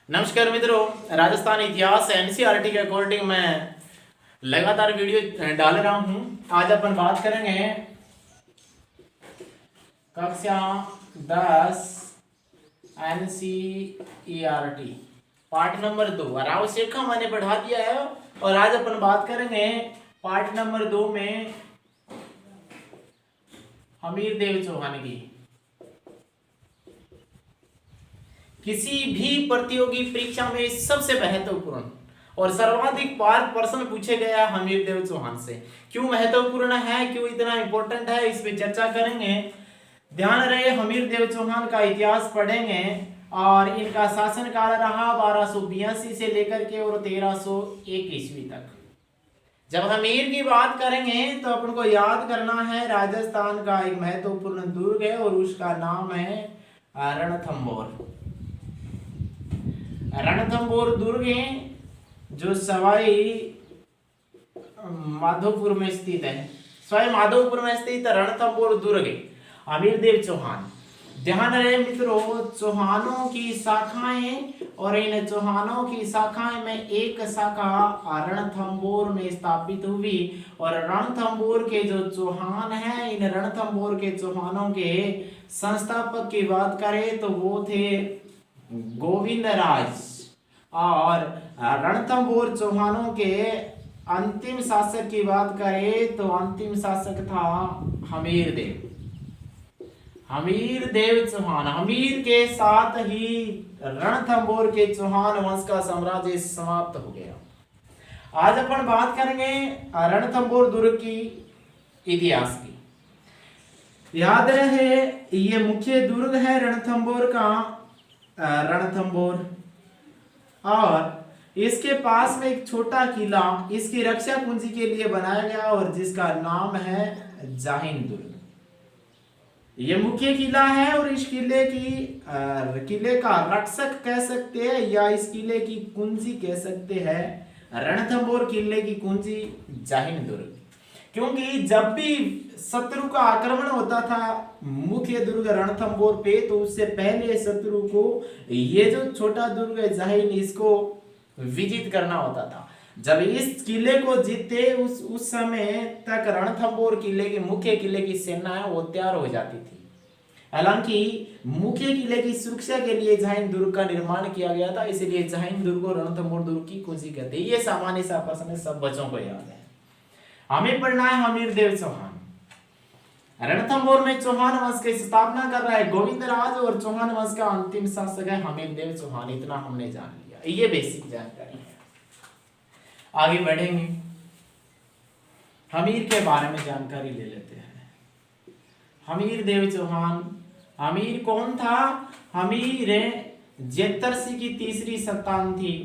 नमस्कार मित्रों, राजस्थान इतिहास एनसीईआरटी के अकॉर्डिंग मैं लगातार वीडियो डाल रहा हूं। आज अपन बात करेंगे कक्षा 10 एनसीईआरटी पार्ट नंबर 2 और आवश्यक मैंने बढ़ा दिया है। और आज अपन बात करेंगे पार्ट नंबर 2 में हमीरदेव चौहान की। किसी भी प्रतियोगी परीक्षा में सबसे महत्वपूर्ण और सर्वाधिक बार प्रश्न पूछे गया हमीरदेव चौहान से। क्यों महत्वपूर्ण है, क्यों इतना इंपॉर्टेंट है, इस पे चर्चा करेंगे। ध्यान रहे, हमीरदेव चौहान का इतिहास पढ़ेंगे और इनका शासनकाल रहा 1282 से लेकर के और 1301 ईस्वी तक। जब हमीर की बात करेंगे तो अपन को याद करना है राजस्थान का एक महत्वपूर्ण दुर्ग है और उसका नाम है रणथंभौर। रणथंभौर दुर्ग है जो सवाई माधोपुर में स्थित है। सवाई माधोपुर में स्थित रणथंभौर दुर्ग है। हमीरदेव चौहान, ध्यान रहे मित्रों, चौहानों की शाखाएं और इन चौहानों की शाखाएं में एक शाखा रणथंभौर में स्थापित हुई। और रणथंभौर के जो चौहान हैं, इन रणथंभौर के चौहानों के संस्थापक की बात करें तो वो थे गोविंद राज। और रणथंभौर चौहानों के अंतिम शासक की बात करें तो अंतिम शासक था हमीरदेव चौहान। हमीर के साथ ही रणथंभौर के चौहान वंश का साम्राज्य समाप्त हो गया। आज अपन बात करेंगे रणथंभौर दुर्ग की इतिहास की। याद रहे, ये मुख्य दुर्ग है रणथंभौर का, रणथंभौर। और इसके पास में एक छोटा किला इसकी रक्षा कुंजी के लिए बनाया गया और जिसका नाम है जाहिन दुर्ग। ये मुख्य किला है और इस किले का रक्षक कह सकते हैं या इस किले की कुंजी कह सकते हैं रणथंभौर किले की कुंजी जाहिन दुर्ग। क्योंकि जब भी शत्रु का आक्रमण होता था मुख्य दुर्ग रणथंभौर पे, तो उससे पहले शत्रु को ये जो छोटा दुर्ग है जाहिन, इसको विजित करना होता था। जब इस किले को जीते उस समय तक रणथंभौर किले की मुख्य किले की सेना है वो तैयार हो जाती थी। हालांकि मुख्य किले की सुरक्षा के लिए जाहिन दुर्ग का निर्माण किया गया था, इसलिए जाहिन दुर्ग और रणथंभौर दुर्ग की कुंजी कहते हैं। ये सामान्य सा प्रश्न सब बच्चों को याद है। हमें पढ़ना है हमीरदेव चौहान। रणथंभौर में चौहान वंश की स्थापना कर रहा है गोविंद राज और चौहान वंश का अंतिम शासक है हमीरदेव चौहान। इतना हमने जान लिया, ये बेसिक जानकारी है। आगे बढ़ेंगे, हमीर के बारे में जानकारी ले लेते हैं। हमीरदेव चौहान, हमीर कौन था? हमीर जेतर सिंह की तीसरी संतान थी।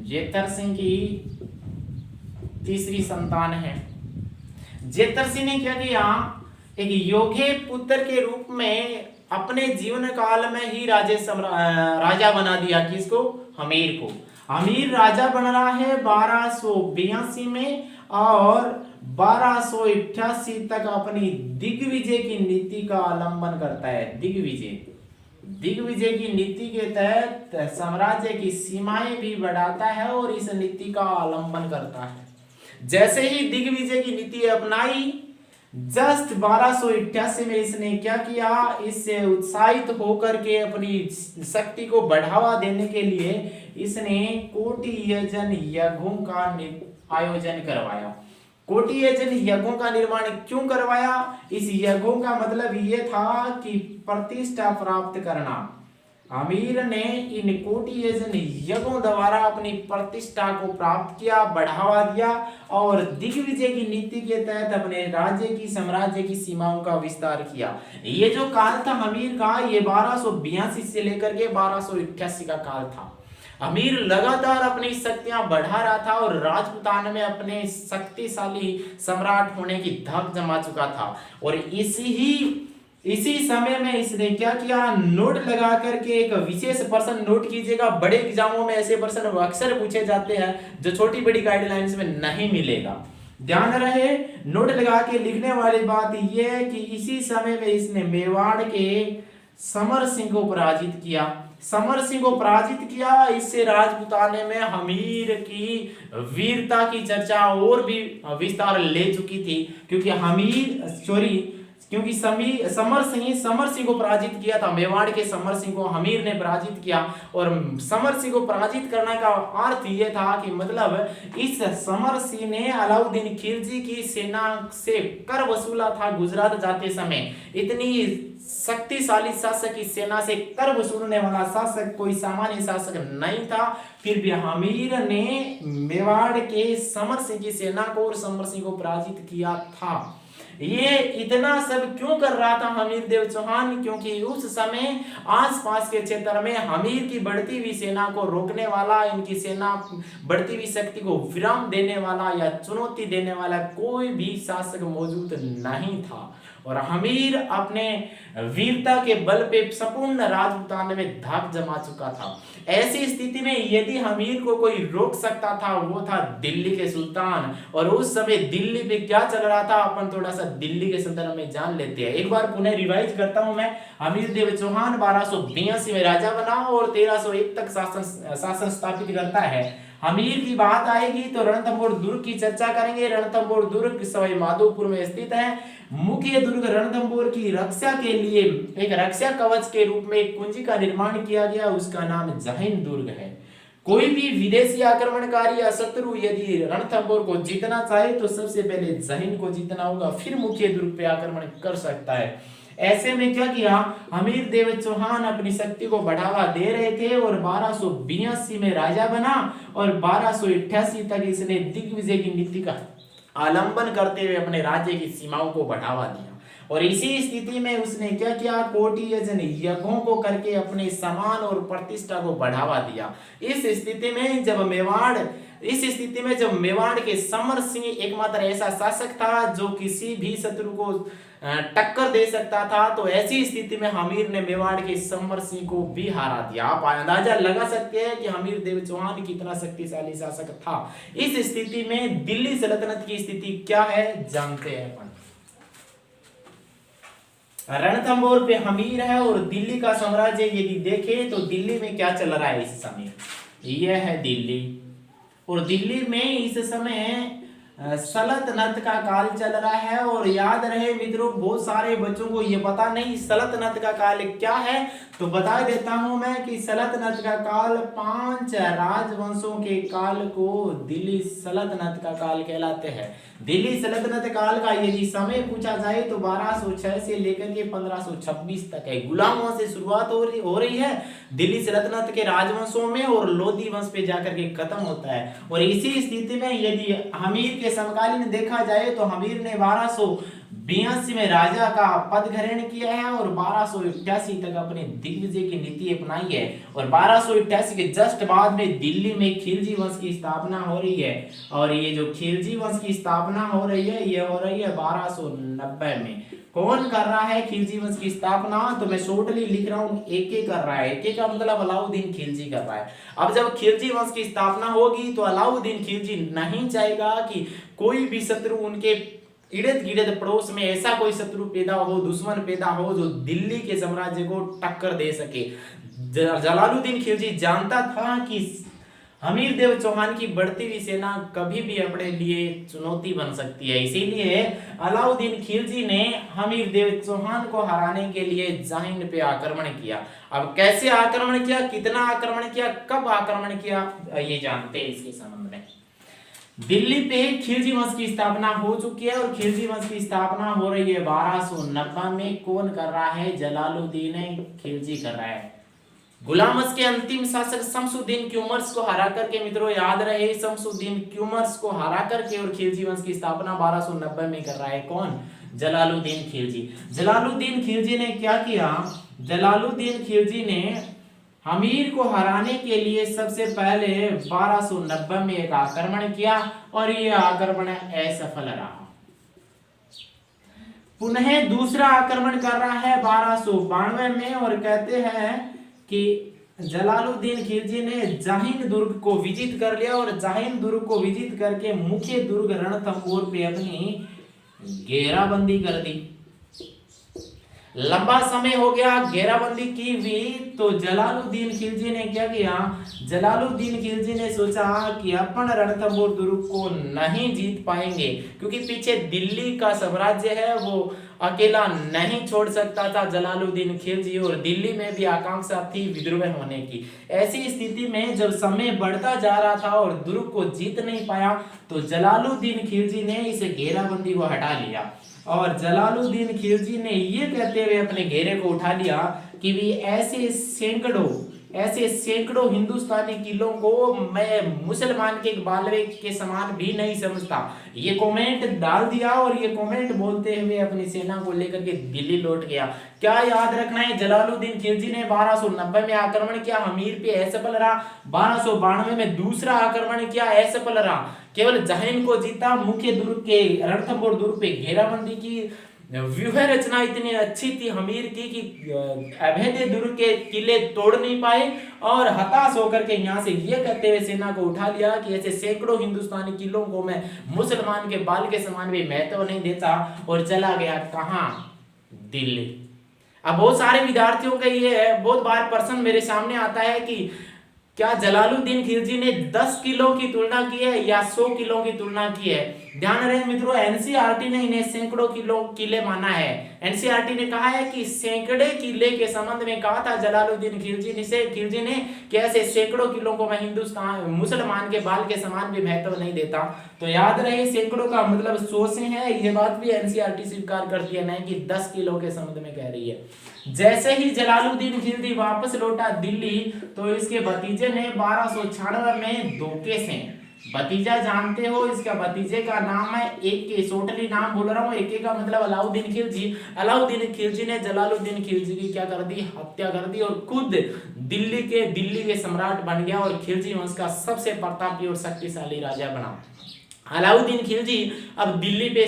जेतर सिंह की तीसरी संतान है। जेतर सिंह ने क्या किया, एक योग्य पुत्र के रूप में अपने जीवन काल में ही राजा बना दिया। किसको? हमीर को। हमीर राजा बन रहा है 1282 में और 1288 तक अपनी दिग्विजय की नीति का अवलंबन करता है। दिग्विजय की नीति के तहत साम्राज्य की सीमाएं भी बढ़ाता है और इस नीति का अवलंबन करता है। जैसे ही दिग्विजय की नीति अपनाई, जस्ट 1288 में इसने क्या किया, इससे उत्साहित होकर के अपनी शक्ति को बढ़ावा देने के लिए इसने कोटि यजन यज्ञों का आयोजन करवाया। कोटि यजन यज्ञों का निर्माण क्यों करवाया? इस यज्ञों का मतलब ये था कि प्रतिष्ठा प्राप्त करना। अमीर ने इन कोटि यजन यज्ञों द्वारा अपनी प्रतिष्ठा को प्राप्त किया, बढ़ावा दिया और दिग्विजय की नीति के तहत अपने राज्य की साम्राज्य की सीमाओं का विस्तार किया। ये जो काल था अमीर का, ये 1282 से लेकर के 1288 का काल था। अमीर लगातार अपनी शक्तियां बढ़ा रहा था और राजपुतान में अपने शक्तिशाली सम्राट होने की धक जमा चुका था। और इसी समय में इसने क्या किया, नोट लगा करके एक विशेष प्रश्न नोट कीजिएगा। बड़े एग्जामों में ऐसे प्रश्न अक्सर पूछे जाते हैं जो छोटी बड़ी गाइडलाइंस में नहीं मिलेगा। ध्यान रहे, नोट लगा के लिखने वाली बात यह है कि इसी समय में इसने मेवाड़ के समर सिंह को पराजित किया। समर सिंह को पराजित किया। इससे राजपूताने में हमीर की वीरता की चर्चा और भी विस्तार ले चुकी थी, क्योंकि समर सिंह को पराजित किया था। मेवाड़ के समर सिंह को हमीर ने पराजित किया, और समर सिंह को पराजित करने का अर्थ ये था कि मतलब इस समर सिंह ने अलाउद्दीन खिलजी की सेना से कर वसूला था। गुजरात जाते समय इतनी शक्तिशाली शासक की सेना से कर वसूलने वाला शासक कोई सामान्य शासक नहीं था। फिर भी हमीर ने मेवाड़ के समर सिंह की सेना को और समर सिंह को पराजित किया था। ये इतना सब क्यों कर रहा था हमीर देव चौहान? क्योंकि उस समय आसपास के क्षेत्र में हमीर की बढ़ती हुई सेना को रोकने वाला, इनकी सेना बढ़ती हुई शक्ति को विराम देने वाला या चुनौती देने वाला कोई भी शासक मौजूद नहीं था, और हमीर अपने वीरता के बल पे संपूर्ण राजपूताना में धाक जमा चुका था। ऐसी स्थिति में यदि हमीर को कोई रोक सकता था वो था दिल्ली के सुल्तान। और उस समय दिल्ली पे क्या चल रहा था अपन थोड़ा सा दिल्ली के संदर्भ में जान लेते हैं। एक बार पुनः रिवाइज करता हूं मैं। हमीर देव चौहान 1282 में राजा बना और 1301 तक शासन स्थापित करता है। हमीर की बात आएगी तो रणथंभौर दुर्ग की चर्चा करेंगे। रणथंभौर दुर्ग सवाई माधोपुर में स्थित है। मुख्य दुर्ग रणथंभौर की रक्षा के लिए एक रक्षा कवच के रूप में एक कुंजी का निर्माण किया गया, उसका नाम जहीन दुर्ग है। कोई भी विदेशी आक्रमणकारी या शत्रु यदि रणथंभौर को जीतना चाहे तो सबसे पहले जहीन को जीतना होगा, फिर मुख्य दुर्ग पे आक्रमण कर सकता है। ऐसे में क्या किया, हमीर देव चौहान अपनी शक्ति को बढ़ावा दे रहे थे और 1282 में राजा बना और 1288 तक इसने दिग्विजय की नीति का आलंबन करते हुए अपने राज्य की सीमाओं को बढ़ावा दिया। और इसी स्थिति में उसने क्या किया, कोटि यजन यज्ञों को करके अपने सम्मान और प्रतिष्ठा को बढ़ावा दिया। इस स्थिति में जब मेवाड़ के समर सिंह एकमात्र ऐसा शासक था जो किसी भी शत्रु को टक्कर दे सकता था, तो ऐसी स्थिति में हमीर ने मेवाड़ के समर सिंह को भी हरा दिया। आप अंदाजा लगा सकते हैं कि हमीर देव चौहान कितना शक्तिशाली शासक था। इस स्थिति में दिल्ली सल्तनत की स्थिति क्या है जानते हैं अपन। रणथंभौर पे हमीर है और दिल्ली का साम्राज्य यदि देखें तो दिल्ली में क्या चल रहा है इस समय, यह है दिल्ली। और दिल्ली में इस समय सल्तनत का काल चल रहा है। और याद रहे मित्रों, बहुत सारे बच्चों को ये पता नहीं सल्तनत का काल क्या है, तो बता देता हूं मैं कि सल्तनत का काल 5 राजवंशों के काल को दिल्ली सल्तनत का काल कहलाते हैं। दिल्ली सल्तनत काल का यदि समय पूछा जाए तो 1206 से लेकर के 1526 तक है। गुलामों से शुरुआत हो रही है दिल्ली सल्तनत के राजवंशों में और लोधी वंश पे जाकर के खत्म होता है। और इसी स्थिति में यदि हमीर के समकालीन देखा जाए तो हमीर ने 1282 में राजा का पद ग्रहण किया है और 1288 तक अपने दिग्विजय की नीति अपनाई है। और 1288 के जस्ट बाद में दिल्ली में खिलजी वंश की स्थापना हो रही है। और ये जो खिलजी वंश की स्थापना हो रही है ये हो रही है 1290 में। कौन कर रहा है खिलजी वंश की स्थापना, तो मैं शॉर्टली लिख रहा हूँ एके कर रहा है। एके का मतलब अलाउद्दीन खिलजी कर रहा है। अब जब खिलजी वंश की स्थापना होगी तो अलाउद्दीन खिलजी नहीं चाहेगा कि कोई भी शत्रु उनके इर्द गिर्द पड़ोस में ऐसा कोई शत्रु पैदा हो, दुश्मन पैदा हो जो दिल्ली के साम्राज्य को टक्कर दे सके। जलालुद्दीन खिलजी जानता था कि हमीर देव चौहान की बढ़ती हुई सेना कभी भी अपने लिए चुनौती बन सकती है। इसीलिए अलाउद्दीन खिलजी ने हमीर देव चौहान को हराने के लिए जहीन पे आक्रमण किया। अब कैसे आक्रमण किया, कितना आक्रमण किया, कब आक्रमण किया, ये जानते हैं इसके संबंध में। दिल्ली पे खिलजी वंश की स्थापना हो चुकी है और खिलजी वंश की स्थापना हो रही है 1290 में। कौन कर रहा है, जलालुद्दीन खिलजी कर रहा है। गुलाम वंश के अंतिम शासक शमसुद्दीन क्यूमर्स को हरा करके, मित्रों याद रहे, शमसुद्दीन क्यूमर्स को हरा करके और खिलजी वंश की स्थापना 1290 में कर रहा है। कौन, जलालुद्दीन खिलजी। जलालुद्दीन खिलजी ने क्या किया, जलालुद्दीन खिलजी ने हमीर को हराने के लिए सबसे पहले 1290 में एक आक्रमण किया और यह आक्रमण असफल रहा। पुनः दूसरा आक्रमण कर रहा है 1292 में और कहते हैं कि जलालुद्दीन खिलजी ने जहीन दुर्ग को विजित कर लिया और जहीन दुर्ग को विजित करके मुख्य दुर्ग रणथंभौर पे अपनी घेराबंदी कर दी। लंबा समय हो गया, घेराबंदी की हुई, तो जलालुद्दीन खिलजी ने क्या किया, जलालुद्दीन खिलजी ने सोचा कि अपन रणथंभौर दुर्ग को नहीं जीत पाएंगे, क्योंकि पीछे दिल्ली का साम्राज्य है, वो अकेला नहीं छोड़ सकता था जलालुद्दीन खिलजी, और दिल्ली में भी आकांक्षा थी विद्रोह होने की। ऐसी स्थिति में जब समय बढ़ता जा रहा था और दुर्ग को जीत नहीं पाया, तो जलालुद्दीन खिलजी ने इस घेराबंदी को हटा लिया, और जलालुद्दीन खिलजी ने ये कहते हुए अपने घेरे को उठा लिया कि भी ऐसे सैकड़ों हिंदुस्तानी किलों को मैं मुसलमान के बालवे के समान भी नहीं समझता। ये कमेंट डाल दिया, और ये कमेंट बोलते हुए अपनी सेना को लेकर के दिल्ली लौट गया। क्या याद रखना है, जलालुद्दीन खिलजी ने 1290 में आक्रमण किया, हमीर पे असफल रहा, 1292 में दूसरा आक्रमण किया, असफल रहा, केवल जहीन को जीता, मुख्य दुर्ग के रणथंभौर दुर्ग पे घेराबंदी की। व्यूह रचना इतनी अच्छी थी हमीर की कि अभेद्य दुर्ग के किले तोड़ नहीं पाए, और हताश होकर के यहाँ से ये कहते हुए सेना को उठा लिया कि ऐसे सैकड़ों हिंदुस्तानी किलों को मैं मुसलमान के बाल के समान भी महत्व नहीं देता, और चला गया कहाँ, दिल्ली। अब बहुत सारे विद्यार्थियों का ये बहुत बार प्रश्न मेरे सामने आता है कि क्या जलालुद्दीन खिलजी ने 10 किलो की तुलना की है या 100 किलो की तुलना की है? ध्यान रहे मित्रों, एनसीईआरटी ने इन्हें सैकड़ों किले माना है। एनसीईआरटी ने कहा है कि सैकड़े किले के संबंध में कहा था जलालुद्दीन खिलजी ने कि ऐसे सैकड़ों किलों को मैं हिंदुस्तान मुसलमान के बाल के समान भी महत्व नहीं देता। तो याद रहे, सैकड़ों का मतलब 100 से है, ये बात भी एनसीईआरटी स्वीकार करती है, नहीं कि 10 किलो के संबंध में कह रही है। जैसे ही जलालुद्दीन खिलजी वापस लौटा दिल्ली, तो इसके भतीजे ने 1296 में धोखे से, भतीजा जानते हो, इसका भतीजे का नाम है एके, सोटली नाम बोल रहा हूँ, एके का मतलब अलाउद्दीन खिलजी। अलाउद्दीन खिलजी ने जलालुद्दीन खिलजी की क्या कर दी, हत्या कर दी, और खुद दिल्ली के सम्राट बन गया, और खिलजी वंश का सबसे प्रतापी और शक्तिशाली राजा बना। अलाउद्दीन खिलजी अब दिल्ली पे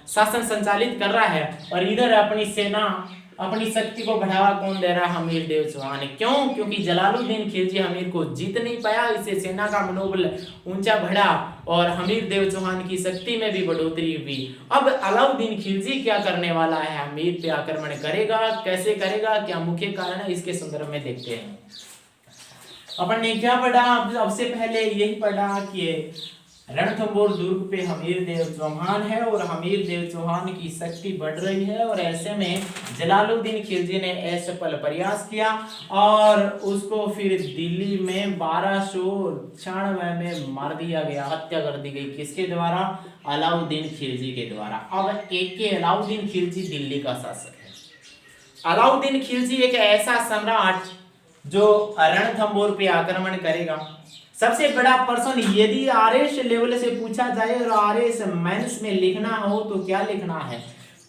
शासन संचालित कर रहा है, और इधर अपनी सेना, अपनी शक्ति को बढ़ावा कौन दे रहा है, हमीर देव चौहान। क्यों? क्योंकि जलालुद्दीन खिलजी हमीर को जीत नहीं पाया, इससे सेना का मनोबल ऊंचा बढ़ा, और हमीर देव चौहान की शक्ति में भी बढ़ोतरी हुई। अब अलाउद्दीन खिलजी क्या करने वाला है, हमीर पे आक्रमण करेगा, कैसे करेगा, क्या मुख्य कारण है, इसके संदर्भ में देखते हैं। अपन ने क्या पढ़ा, अब से पहले यही पढ़ा कि रणथंभौर दुर्ग पे हमीर देव चौहान है, और हमीर देव चौहान की शक्ति बढ़ रही है, और ऐसे में जलालुद्दीन खिलजी ने असफल प्रयास किया, और उसको फिर दिल्ली में 1296 में मार दिया गया, हत्या कर दी गई। किसके द्वारा? अलाउद्दीन खिलजी के द्वारा। अब एके अलाउद्दीन खिलजी दिल्ली का शासक है। अलाउद्दीन खिलजी एक ऐसा सम्राट जो रणथंभौर पे आक्रमण करेगा। सबसे बड़ा प्रश्न, यदि आरएस लेवल से पूछा जाए और आरएस मेंस में लिखना हो तो क्या लिखना है?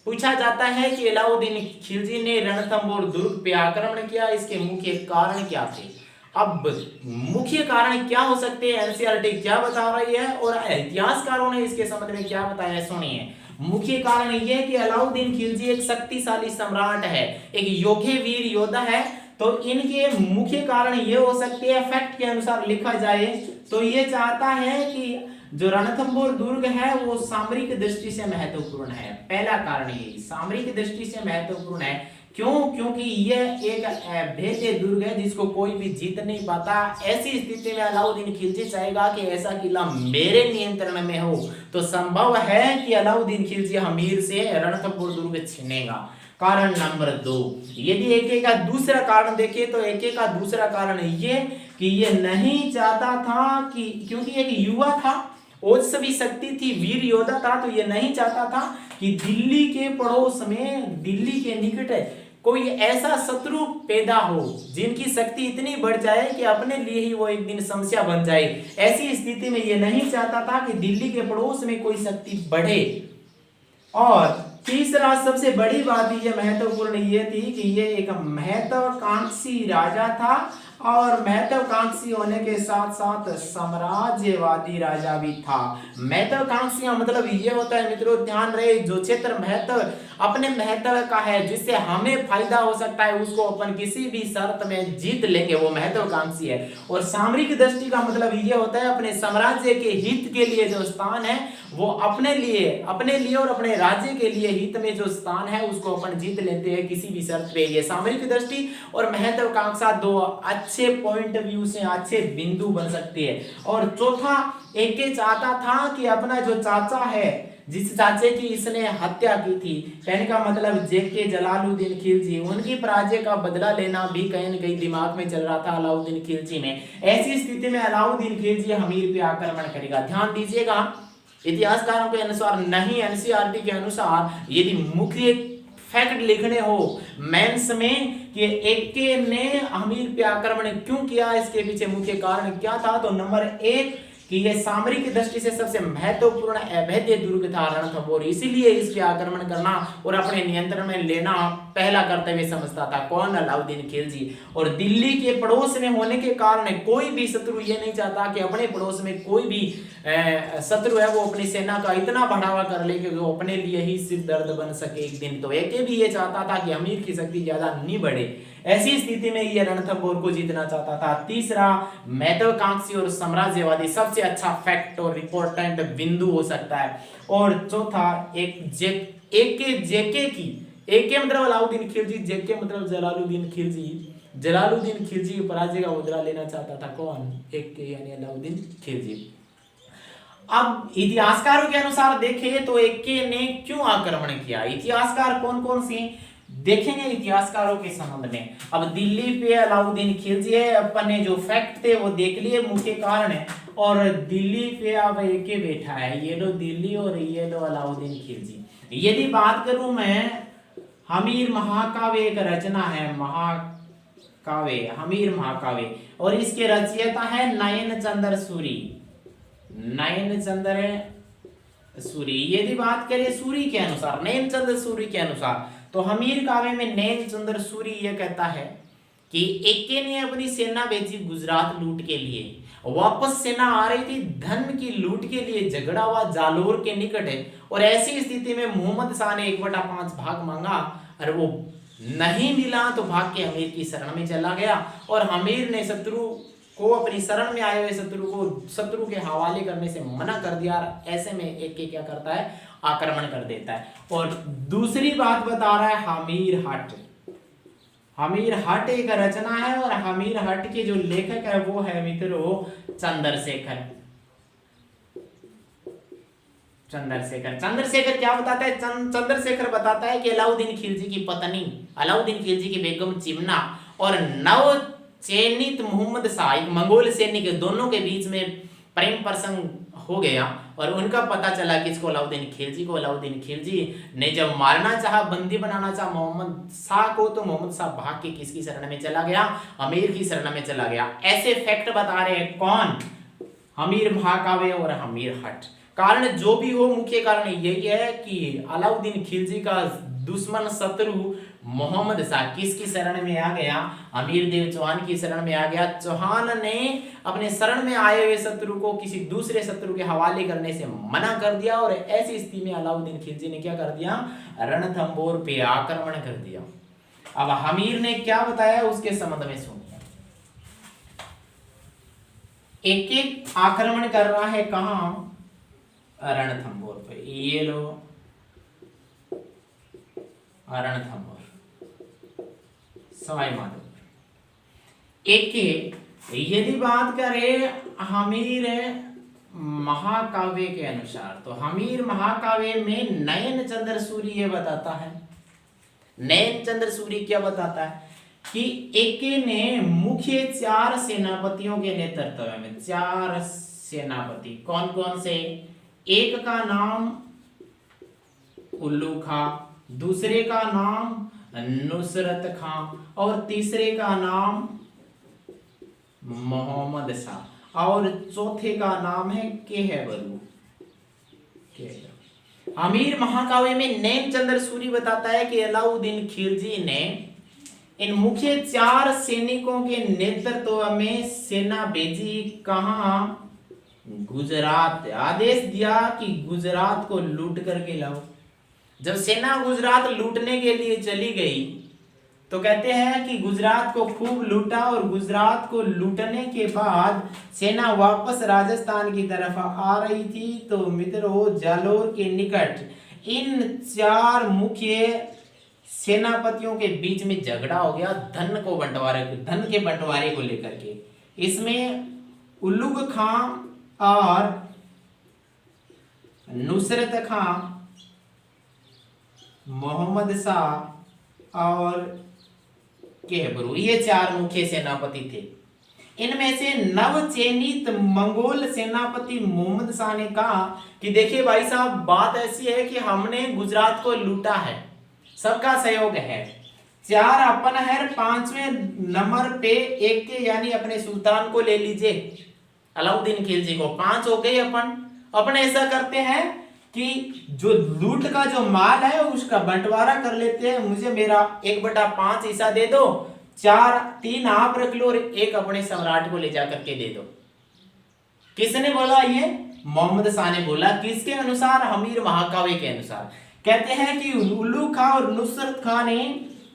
पूछा जाता है कि अलाउद्दीन खिलजी ने रणथंभौर दुर्ग पे आक्रमण किया, इसके मुख्य कारण क्या थे? अब मुख्य कारण क्या हो सकते हैं, एनसीईआरटी क्या बता रही है, और इतिहासकारों ने इसके संबंध में क्या बताया, सुनिए। मुख्य कारण ये कि अलाउद्दीन खिलजी एक शक्तिशाली सम्राट है, एक योग्य वीर योद्धा है, तो इनके मुख्य कारण ये हो सकते हैं, फैक्ट के अनुसार लिखा जाए तो ये चाहता है कि जो रणथंभौर दुर्ग है वो सामरिक दृष्टि से महत्वपूर्ण है। पहला कारण ये सामरिक दृष्टि से महत्वपूर्ण है। क्यों? क्योंकि ये एक अभेद्य दुर्ग है जिसको कोई भी जीत नहीं पाता। ऐसी स्थिति में अलाउद्दीन खिलजी चाहेगा कि ऐसा किला मेरे नियंत्रण में हो, तो संभव है कि अलाउद्दीन खिलजी हमीर से रणथंभौर दुर्ग छीनेगा। कारण नंबर 2, यदि एके का दूसरा कारण देखें तो एके का दूसरा कारण ये कि ये नहीं चाहता था कि, क्योंकि एक युवा था, ओजस्वी शक्ति थी, वीर योद्धा था, तो ये नहीं चाहता था कि दिल्ली के पड़ोस में, दिल्ली के निकट कोई ऐसा शत्रु पैदा हो जिनकी शक्ति इतनी बढ़ जाए कि अपने लिए ही वो एक दिन समस्या बन जाए। ऐसी स्थिति में ये नहीं चाहता था कि दिल्ली के पड़ोस में कोई शक्ति बढ़े। और तीसरा सबसे बड़ी बात ये महत्वपूर्ण ये थी कि ये एक महत्वाकांक्षी राजा था, और महत्वाकांक्षी होने के साथ साथ साम्राज्यवादी राजा भी था। महत्वाकांक्षी मतलब ये होता है मित्रों, ध्यान रहे, जो क्षेत्र महत्व अपने महत्व का है, जिससे हमें फायदा हो सकता है, उसको अपन किसी भी शर्त में जीत लेंगे, वो महत्वाकांक्षी है। और सामरिक दृष्टि का मतलब ये होता है अपने साम्राज्य के हित के लिए जो स्थान है वो अपने लिए और अपने राज्य के लिए हित में जो स्थान है उसको अपन जीत लेते हैं किसी भी शर्त पे। ये सामरिक दृष्टि और महत्वाकांक्षा दो अच्छे पॉइंट व्यू से अच्छे बिंदु बन सकती है। और चौथा, एक चाहता था कि अपना जो चाचा है, जिस चाचे की इसने हत्या की थी, कहने का मतलब जेके जलालुद्दीन खिलजी, उनकी पराजय का बदला लेना भी कहीं न कहीं दिमाग में चल रहा था अलाउद्दीन खिलजी में। ऐसी स्थिति में अलाउद्दीन खिलजी हमीर पे आक्रमण करेगा। ध्यान दीजिएगा, इतिहासकारों के अनुसार नहीं, एनसीईआरटी के अनुसार यदि मुख्य फैक्ट लिखने हो मेंस में कि एके ने हमीर पे आक्रमण क्यों किया, इसके पीछे मुख्य कारण क्या था, तो नंबर 1 कि यह सामरिक दृष्टि से सबसे महत्वपूर्ण अभेद्य दुर्ग था रणथंभौर, इसीलिए इस पे आक्रमण करना और अपने नियंत्रण में लेना पहला कर्तव्य समझता था। कौन? अलाउद्दीन खिलजी। और दिल्ली के पड़ोस में होने के कारण कोई भी शत्रु ये नहीं चाहता कि अपने पड़ोस में कोई भी शत्रु है वो अपनी सेना का इतना बढ़ावा कर ले कि वो अपने लिए ही सिर दर्द बन सके एक दिन। तो एके भी ये चाहता था कि अमीर की शक्ति ज्यादा नहीं बढ़े, ऐसी स्थिति में ये रणथंभौर को जीतना चाहता था। तीसरा, महत्वाकांक्षी और साम्राज्यवादी, सबसे अच्छा फैक्ट और इंपॉर्टेंट बिंदु हो सकता है। और चौथा, एके मतलब अलाउद्दीन खिलजी, जेके मतलब जलालुद्दीन खिलजी, जलालुद्दीन खिलजी की पराजय का बदला लेना चाहता था। कौन? एके यानी अलाउद्दीन खिलजी। अब इतिहासकारों के अनुसार देखें तो एके ने क्यों आक्रमण किया, इतिहासकार कौन कौन से देखेंगे इतिहासकारों के संबंध में। अब दिल्ली पे अलाउद्दीन खिलजी है, अपन ने जो फैक्ट थे वो देख लिए, मुख्य कारण है। और दिल्ली पे अब एके बैठा है, ये लो दिल्ली और ये लो अलाउद्दीन खिलजी। यदि बात करूं मैं, हमीर महाकाव्य एक रचना है, महाकाव्य, हमीर महाकाव्य, और इसके रचयिता है नयन चंद्र सूरी, नयन चंद्र सूरी। यदि बात करें सूरी के अनुसार, नयन चंद्र सूरी के अनुसार, तो हमीर काव्य में नयन चंद्र सूरी यह कहता है कि एके ने अपनी सेना भेजी गुजरात लूट के लिए, वापस सेना आ रही थी धन की लूट के लिए, झगड़ा हुआ जालोर के निकट है, और ऐसी स्थिति में मोहम्मद शाह ने 1/5 भाग मांगा और वो नहीं मिला तो भाग के हमीर की शरण में चला गया। और हमीर ने शत्रु को, अपनी शरण में आए हुए शत्रु को शत्रु के हवाले करने से मना कर दिया। ऐसे में एके क्या करता है? आक्रमण कर देता है। और दूसरी बात बता रहा है हमीर हट, हमीर हट एक रचना है, और हमीर हट के जो लेखक है वो है मित्रों चंद्रशेखर। चंद्रशेखर क्या बताता है? चंद्रशेखर बताता है कि अलाउद्दीन खिलजी की पत्नी, अलाउद्दीन खिलजी की बेगम चिमना और नव चयनित मोहम्मद शाह, एक मंगोल सैनिक, दोनों के बीच में प्रेम प्रसंग हो गया और उनका पता चला किसको? अलाउद्दीन खिलजी को। अलाउद्दीन खिलजी ने जब मारना चाहा, बंदी बनाना चाहा मोहम्मद शाह को, तो मोहम्मद शाह भाग के किसकी शरण में चला गया? अमीर की शरण में चला गया। ऐसे फैक्ट बता रहे हैं कौन? हमीर महाकाव्य और हमीर हट। कारण जो भी हो, मुख्य कारण यही है कि अलाउद्दीन खिलजी का दुश्मन शत्रु मोहम्मद शाह किसकी शरण में आ गया? अमीर देव चौहान की शरण में आ गया। चौहान ने अपने शरण में आए हुए शत्रु को किसी दूसरे शत्रु के हवाले करने से मना कर दिया, और ऐसी स्थिति में अलाउद्दीन खिलजी ने क्या कर दिया? रणथंभौर पे आक्रमण कर दिया। अब हमीर ने क्या बताया उसके संबंध में सुनिए। एक एक आक्रमण कर रहा है, कहां? रणथंभौर पे। ये लो रणथंभौर, सवाई माधोपुर। एक यदि बात करें हमीर महाकाव्य के अनुसार, तो हमीर महाकाव्य में नयन चंद्र सूरी ये बताता है, नयन चंद्र सूरी क्या बताता है कि एके ने मुख्य 4 सेनापतियों के नेतृत्व में, 4 सेनापति कौन कौन से? एक का नाम उल्लू खां, दूसरे का नाम नुसरत खां, और तीसरे का नाम मोहम्मद शाह, और चौथे का नाम है केहबरू। हमीर महाकाव्य में नैन चंद्र सूरी बताता है कि अलाउद्दीन खिलजी ने इन मुख्य 4 सैनिकों के नेतृत्व में सेना भेजी कहां? गुजरात। आदेश दिया कि गुजरात को लूट करके लाओ। जब सेना गुजरात लूटने के लिए चली गई तो कहते हैं कि गुजरात को खूब लूटा, और गुजरात को लूटने के बाद सेना वापस राजस्थान की तरफ आ रही थी तो मित्रों जालोर के निकट इन 4 मुख्य सेनापतियों के बीच में झगड़ा हो गया धन के बंटवारे को लेकर के। इसमें उलुग खां और नुसरत खां, मोहम्मद शाह और केहबरू, ये 4 मुख्य सेनापति थे। इनमें से नवचयनित मंगोल सेनापति मोहम्मद शाह ने कहा कि देखिए भाई साहब, बात ऐसी है कि हमने गुजरात को लूटा है, सबका सहयोग है, 4 अपन है, 5वें नंबर पे एक के यानी अपने सुल्तान को ले लीजिए, अलाउद्दीन खिलजी को। 5 हो गए अपन ऐसा करते हैं कि जो लूट का जो माल है उसका बंटवारा कर लेते हैं, मुझे मेरा 1/5 हिस्सा दे दो, 3 आप रख लो और 1 अपने सम्राट को ले जाकर के दे दो। किसने बोला? ये मोहम्मद शाह ने बोला। किसके अनुसार? हमीर महाकाव्य के अनुसार। कहते हैं कि उल्लू खां और नुसरत खां ने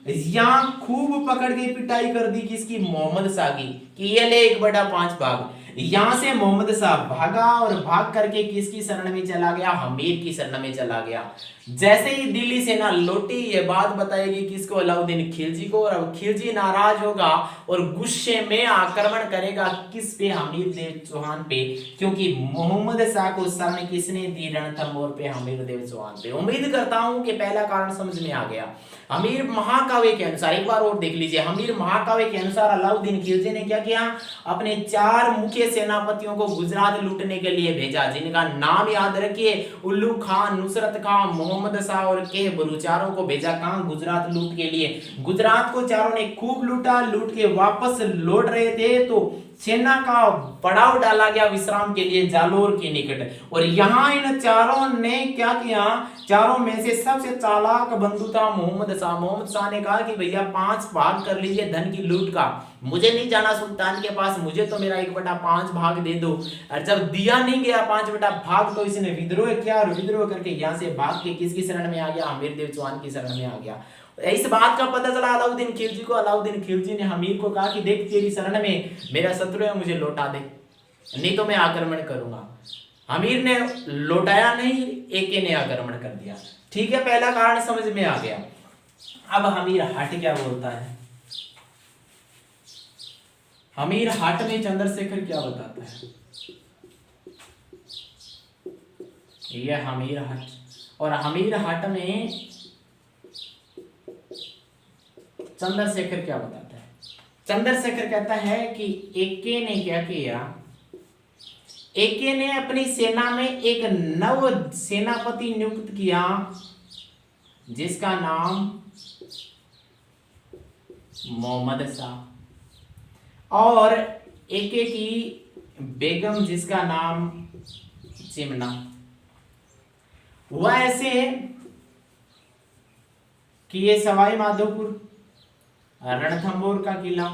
यहां खूब पकड़ के पिटाई कर दी किसकी? मोहम्मद शाह की, कि ये ले 1/5 भाग। यहां से मोहम्मद शाह भागा और भाग करके किसकी शरण में चला गया? हमीर की शरण में चला गया। जैसे ही दिल्ली सेना लौटी, ये बात बताएगी किसको? अलाउद्दीन खिलजी को। और अब खिलजी नाराज होगा और गुस्से में आक्रमण करेगा किस पे? हमीर देव चौहान पे, क्योंकि मोहम्मद शाह को शरण किसने दी? रणथंभौर पे, हमीर देव चौहान पे। उम्मीद करता हूं कि पहला कारण समझ में आ गया। हमीर महाकाव्य के अनुसार, एक बार और देख लीजिए, हमीर महाकाव्य के अनुसार अलाउद्दीन खिलजी ने क्या किया? अपने 4 मुख्य सेनापतियों को गुजरात लूटने के लिए भेजा, जिनका नाम याद रखिए, उल्लू खान, नुसरत खां, मोहम्मद शाह और केहबरू। 4 को भेजा कहां? गुजरात लूट के लिए। गुजरात को 4 ने खूब लूटा। लूट के वापस लौट रहे थे तो सेना का पड़ाव डाला गया विश्राम के लिए जालोर के निकट। और यहां इन 4 ने क्या किया? 4 में से सबसे चालाक बंधु था मोहम्मद शाह। मोहम्मद शाह ने कहा कि भैया 5 भाग कर लीजिए धन की लूट का, मुझे नहीं जाना सुल्तान के पास, मुझे तो मेरा 1/5 भाग दे दो। और जब दिया नहीं गया 5/भाग तो इसने विद्रोह किया, और विद्रोह करके यहाँ से भाग के किसकी शरण में आ गया? हमीर देव चौहान की शरण में आ गया। इस बात का पता चला अलाउद्दीन खिलजी को। अलाउद्दीन खिलजी ने हमीर को कहा कि देख, तेरी शरण में मेरा शत्रु है, मुझे लौटा दे, नहीं तो मैं आक्रमण करूंगा। हमीर ने लौटाया नहीं, एके ने आक्रमण कर दिया। ठीक है, पहला कारण समझ में आ गया। अब हमीर हाट क्या बोलता है? हमीर हाट में चंद्रशेखर क्या बताता है? यह हमीर हाट। और हमीर हाट में चंद्रशेखर क्या बताता है? चंद्रशेखर कहता है कि एके ने क्या किया? एके ने अपनी सेना में एक नव सेनापति नियुक्त किया जिसका नाम मोहम्मद शाह, और एके की बेगम जिसका नाम चिमना। वह ऐसे कि ये सवाई माधोपुर, रणथंभौर का किला,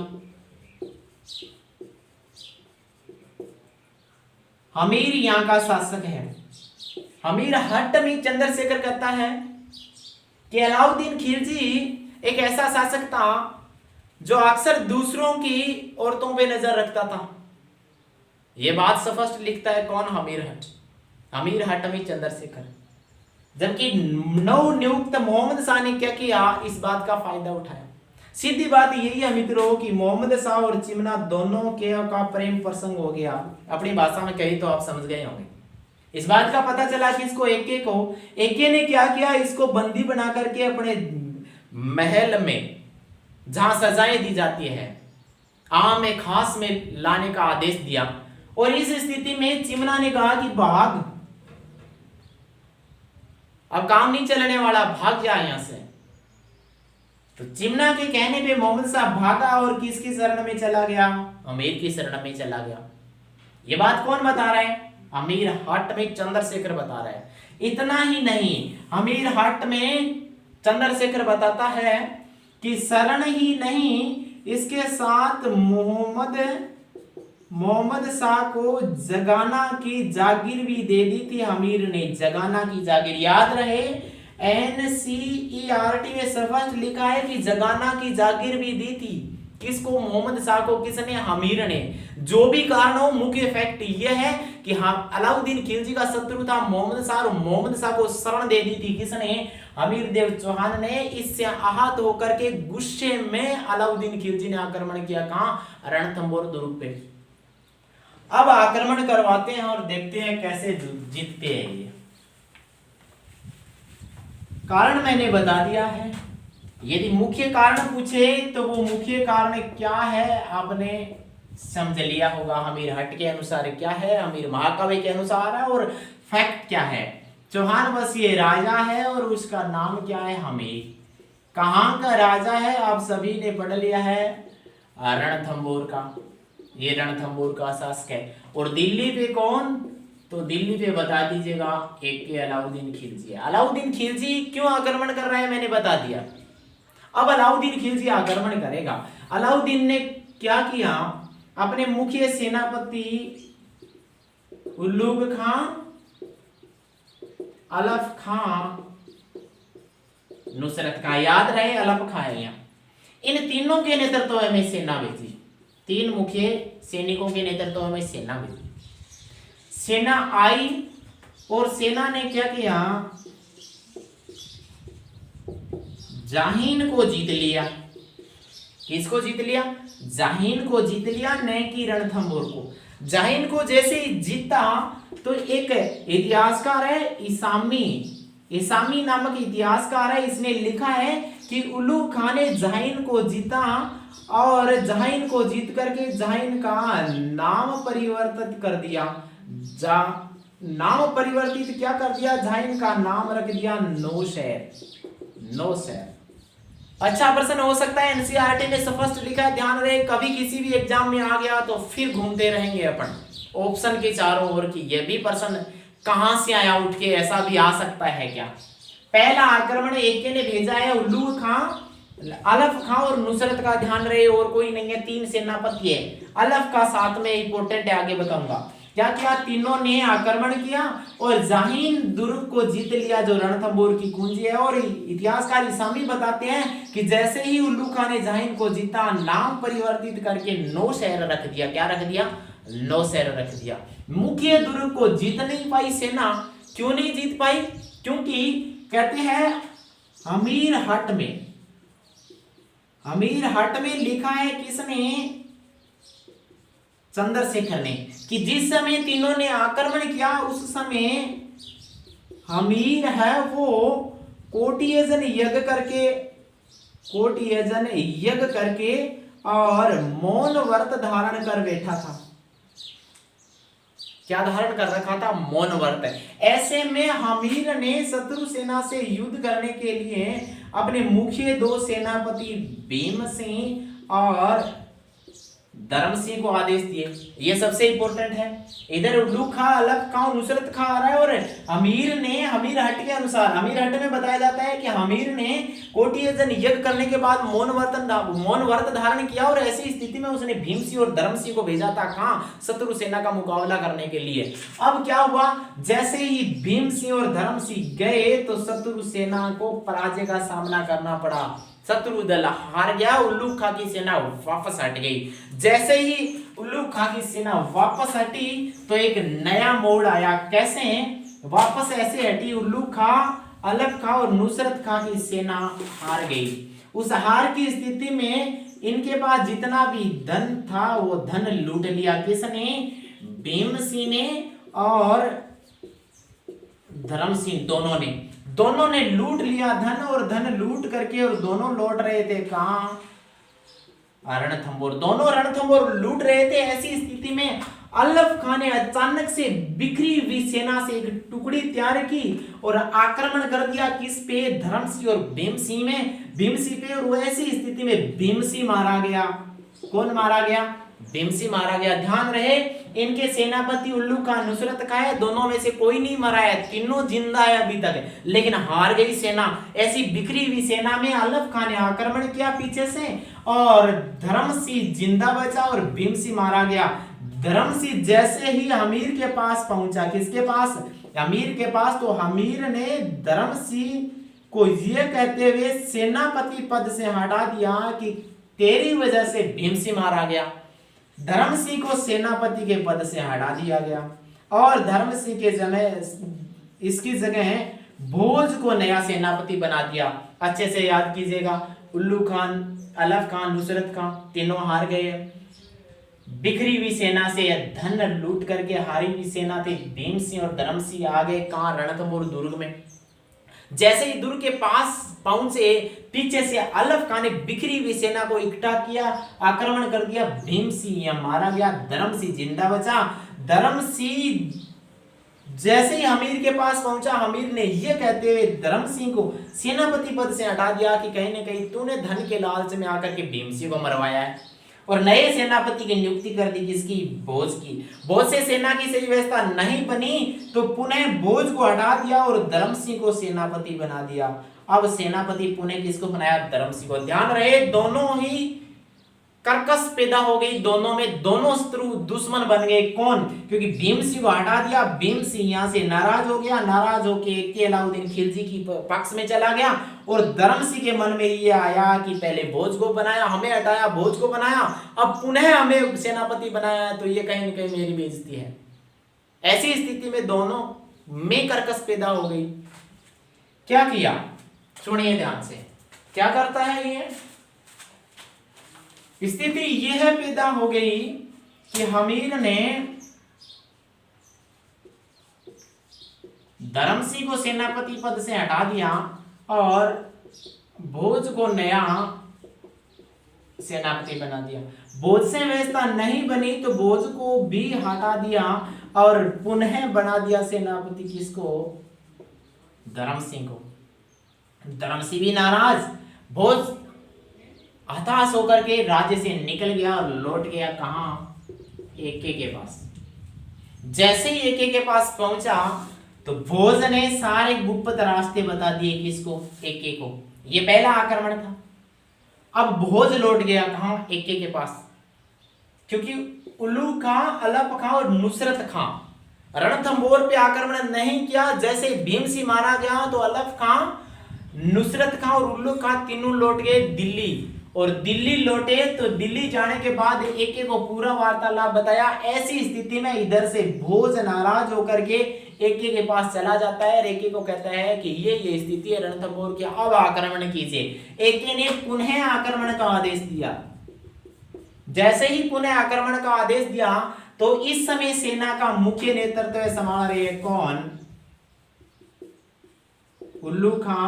हमीर यहां का शासक है। हमीर हट में चंद्रशेखर कहता है कि अलाउद्दीन खिलजी एक ऐसा शासक था जो अक्सर दूसरों की औरतों पे नजर रखता था। यह बात स्पष्ट लिखता है कौन? हमीर हट। हमीर हट में चंद्रशेखर। जबकि नव नियुक्त मोहम्मद शाह ने क्या किया? इस बात का फायदा उठाया। सीधी बात यही है मित्रों कि मोहम्मद शाह और चिमना दोनों के का प्रेम प्रसंग हो गया। अपनी भाषा में कही तो आप समझ गए होंगे। इस बात का पता चला कि इसको एके को, एके ने क्या किया? इसको बंदी बना करके अपने महल में, जहां सजाएं दी जाती है, आम में खास में लाने का आदेश दिया। और इस स्थिति में चिमना ने कहा कि भाग, अब काम नहीं चलने वाला, भाग जा यहां से। तो चिमना के कहने पे मोहम्मद शाह भागा और किसकी शरण में चला गया? अमीर की शरण में चला गया। ये बात कौन बता रहा है? अमीर हट में चंद्रशेखर बता रहा है। इतना ही नहीं, अमीर हट में चंद्रशेखर बताता है कि शरण ही नहीं, इसके साथ मोहम्मद शाह को जगाना की जागीर भी दे दी थी अमीर ने। जगाना की जागीर याद रहे, NCERT में स्पष्ट लिखा है कि जगाना की जागीर भी दी थी। किसको? मोहम्मद शाह को। किसने? अमीर ने। जो भी कारण हो, मुख्य फैक्ट यह है कि हाँ, अलाउद्दीन खिलजी का शत्रु था मोहम्मद शाह, और मोहम्मद शाह को शरण दे दी थी किसने? अमीर देव चौहान ने। इससे आहत होकर के गुस्से में अलाउद्दीन खिलजी ने आक्रमण किया। कहां? रणथंभौर दुर्ग पे। अब आक्रमण करवाते हैं और देखते हैं कैसे जीतते हैं ये। कारण मैंने बता दिया है। यदि मुख्य कारण पूछे तो वो मुख्य कारण क्या है आपने समझ लिया होगा। अमीर हट के अनुसार क्या है, अमीर महाकाव्य के अनुसार है, और फैक्ट क्या है। चौहान बस ये राजा है और उसका नाम क्या है? अमीर। कहां का राजा है आप सभी ने पढ़ लिया है, रणथंभौर का। ये रणथंभौर का शासक है। और दिल्ली पे कौन? तो दिल्ली पे बता दीजिएगा, एक के अलाउद्दीन खिलजी है। अलाउद्दीन खिलजी क्यों आक्रमण कर रहा है मैंने बता दिया। अब अलाउद्दीन खिलजी आक्रमण करेगा। अलाउद्दीन ने क्या किया? अपने मुख्य सेनापति उल्लुग खां, अलफ खां, नुसरत खां, याद रहे अलफ खां है यहाँ, इन तीनों के नेतृत्व में सेना भेजी। तीन मुख्य सैनिकों के नेतृत्व में सेना भेजी। सेना आई और सेना ने क्या किया? जाहिन को जीत लिया। किसको जीत लिया? जाहिन को जीत लिया, न कि रणथंभौर को। जाहिन को जैसे ही जीता तो एक इतिहासकार है इसामी नामक इतिहासकार है, इसने लिखा है कि उल्लुग खां ने जाहिन को जीता और जाहिन को जीत करके जाहिन का नाम परिवर्तित कर दिया। नाम परिवर्तित क्या कर दिया? जाहिन का नाम रख दिया नौशहर। अच्छा प्रश्न हो सकता है, एनसीईआरटी ने स्पष्ट लिखा है, ध्यान रहे, कभी किसी भी एग्जाम में आ गया तो फिर घूमते रहेंगे अपन ऑप्शन के चारों ओर की। ये भी प्रश्न कहां से आया उठ के, ऐसा भी आ सकता है क्या? पहला आक्रमण एक ने भेजा है उल्लुग खां, अलफ खां और नुसरत का, ध्यान रहे, और कोई नहीं है, तीन सेनापति है। अलफ का साथ में इंपोर्टेंट है, आगे बताऊंगा क्या क्या। तीनों ने आक्रमण किया और जाहिन दुर्ग को जीत लिया, जो रणथंभौर की कुंजी है। और इतिहासकार इसामी बताते हैं कि जैसे ही उल्लुग खां ने जाहिन को जीता, नाम परिवर्तित करके नौशहर रख दिया। क्या रख दिया? नौशहर रख दिया। मुख्य दुर्ग को जीत नहीं पाई सेना। क्यों नहीं जीत पाई? क्योंकि कहते हैं अमीर हट में लिखा है किसने? चंद्रशेखर ने, कि जिस समय तीनों ने आक्रमण किया उस समय अमीर है वो कोटियजन यज्ञ करके और मौन व्रत धारण कर बैठा था। क्या धारण कर रखा था? मौन व्रत। ऐसे में अमीर ने शत्रु सेना से युद्ध करने के लिए अपने मुख्य दो सेनापति भीम सिंह और धर्म सिंह को आदेश दिए। ये सबसे इंपॉर्टेंट है। इधर उल्लुग खां, अलफ खां, नुसरत खां आ रहा है, और अमीर हट के अनुसार, अमीर हट में बताया जाता है कि अमीर ने कोटियजन यज्ञ करने के बाद मौन व्रत धारण किया, और ऐसी स्थिति में उसने भीम सिंह और धर्म सिंह को भेजा था कहां? शत्रु सेना का मुकाबला करने के लिए। अब क्या हुआ? जैसे ही भीम सिंह और धर्म सिंह गए तो शत्रु सेना को पराजय का सामना करना पड़ा। शत्रु दल हार गया, उल्लुग खां की सेना वापस हट गई। जैसे ही उल्लुग खां की सेना वापस हटी तो एक नया मोड़ आया। कैसे? वापस ऐसे हटी, उल्लुग खां, अलफ खां और नुसरत खां की सेना हार गई। उस हार की स्थिति में इनके पास जितना भी धन था वो धन लूट लिया। किसने? भीम सिंह ने और धर्म सिंह, दोनों ने लूट लिया धन, और धन लूट करके और दोनों लौट रहे थे कहां? रणथंभौर। दोनों रणथंभौर लूट रहे थे। ऐसी स्थिति में अलफ खां ने अचानक से बिखरी हुई सेना से एक टुकड़ी तैयार की और आक्रमण कर दिया। किस पे? धर्म सिंह और भीम सिंह पे। और ऐसी स्थिति में भीम सिंह मारा गया। कौन मारा गया? भीमसी मारा गया। ध्यान रहे इनके सेनापति उल्लू खां, नुसरत खां है, दोनों में से कोई नहीं मरा है, तीनों जिंदा है अभी तक, लेकिन हार गई सेना। ऐसी बिखरी हुई सेना में अलफ खां ने आक्रमण किया पीछे से और धर्मसिंह जिंदा बचा और भीमसी मारा गया। धर्मसिंह जैसे ही हमीर के पास पहुंचा, किसके पास? हमीर के पास, तो हमीर ने धर्मसिंह को यह कहते हुए सेनापति पद से हटा दिया कि तेरी वजह से भीमसिंह मारा गया। धर्मसिंह को सेनापति के पद से हटा दिया गया और धर्मसिंह के जगह इसकी जगह भोज को नया सेनापति बना दिया। अच्छे से याद कीजिएगा, उल्लू खान, अलफ खान, नुसरत खान तीनों हार गए। बिखरी हुई सेना से धन लूट करके हारी हुई सेना थी। भीमसिंह और धर्मसिंह आ गए कहां? रणथंभौर दुर्ग में। जैसे ही दुर्ग के पास पहुंचे, पीछे से अलफ खान ने बिखरी हुई सेना को इकट्ठा किया, आक्रमण कर दिया। भीमसिंह यहां मारा गया, धर्मसिंह जिंदा बचा। धर्मसिंह जैसे ही हमीर के पास पहुंचा, हमीर ने यह कहते हुए धर्मसिंह को सेनापति पद से हटा दिया कि कहीं ना कहीं तूने धन के लालच में आकर के भीमसिंह को मरवाया है, और नए सेनापति की नियुक्ति कर दी किसकी? भोज की। भोज से सेना की सही व्यवस्था नहीं बनी तो पुनः भोज को हटा दिया और धर्मसिंह को सेनापति बना दिया। अब सेनापति पुनः किसको बनाया? धर्मसिंह को। ध्यान रहे दोनों ही कर्कश पैदा हो गई, दोनों में दोनों शत्रु दुश्मन बन गए। कौन? क्योंकि भीमसिंह को हटा दिया, भीमसिंह यहां से नाराज हो गया, नाराज होके अलाउद्दीन खिलजी की पक्ष में चला गया और धर्मसिंह के मन में ये आया कि पहले भोज को बनाया, हमें हटाया, भोज को बनाया, अब पुनः हमें सेनापति बनाया, तो ये कहीं न कहीं मेरी बेइज्जती है। ऐसी स्थिति में दोनों में कर्कश पैदा हो गई। क्या किया? सुनिए ध्यान से, क्या करता है ये? स्थिति यह पैदा हो गई कि हमीर ने धर्मसिंह को सेनापति पद से हटा दिया और भोज को नया सेनापति बना दिया। भोज से व्यवस्था नहीं बनी तो भोज को भी हटा दिया और पुनः बना दिया सेनापति किसको? धर्मसिंह को। धर्मसिंह भी नाराज, भोज हताश होकर के राज्य से निकल गया और लौट गया कहां? एके के पास। जैसे ही एके के पास पहुंचा तो भोज ने सारे गुप्त रास्ते बता दिए किसको? एके को। ये पहला आक्रमण था। अब भोज लौट गया कहां? एके के पास, क्योंकि उल्लू खां, अलफ खां और नुसरत खां रणथंभौर पे आक्रमण नहीं किया। जैसे भीमसिंह मारा गया तो अलफ खां, नुसरत खां और उल्लू खां तीनों लौट गए दिल्ली, और दिल्ली लौटे तो दिल्ली जाने के बाद एके को पूरा वार्तालाप बताया। ऐसी स्थिति में इधर से भोज नाराज होकर के एके के पास चला जाता है और एके को कहता है कि ये स्थिति है रणथंभौर की, अब आक्रमण कीजिए। एके ने पुनः आक्रमण का आदेश दिया। जैसे ही पुनः आक्रमण का आदेश दिया तो इस समय सेना का मुख्य नेतृत्व संभाल रहे कौन? उल्लू खां,